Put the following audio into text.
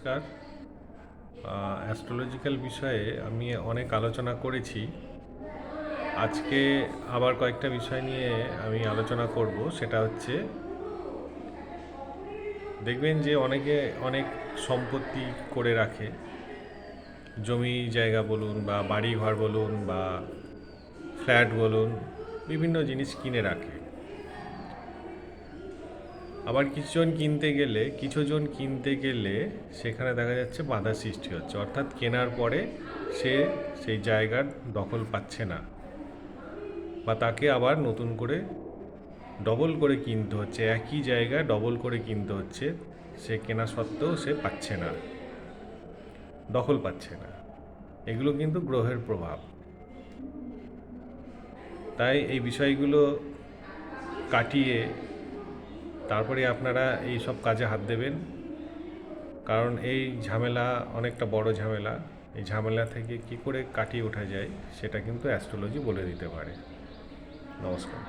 নমস্কার। অ্যাস্ট্রোলজিক্যাল বিষয়ে আমি অনেক আলোচনা করেছি। আজকে আবার কয়েকটা বিষয় নিয়ে আমি আলোচনা করব। সেটা হচ্ছে, দেখবেন যে অনেকে অনেক সম্পত্তি করে রাখে, জমি জায়গা বলুন বা বাড়ি ঘর বলুন বা ফ্ল্যাট বলুন, বিভিন্ন জিনিস কিনে রাখে। আবার কিছুজন কিনতে গেলে সেখানে দেখা যাচ্ছে বাধা সৃষ্টি হচ্ছে, অর্থাৎ কেনার পরে সে সেই জায়গার দখল পাচ্ছে না, বা তাকে আবার নতুন করে ডবল করে কিনতে হচ্ছে, একই জায়গা ডবল করে কিনতে হচ্ছে। সে কেনা সত্ত্বেও সে পাচ্ছে না, দখল পাচ্ছে না। এগুলো কিন্তু গ্রহের প্রভাব। তাই এই বিষয়গুলো কাটিয়ে তারপরে আপনারা এই সব কাজে হাত দেবেন, কারণ এই ঝামেলা অনেকটা বড় ঝামেলা। এই ঝামেলা থেকে কি করে কাটিয়ে ওঠা যায় সেটা কিন্তু অ্যাস্ট্রোলজি বলে দিতে পারে। নমস্কার।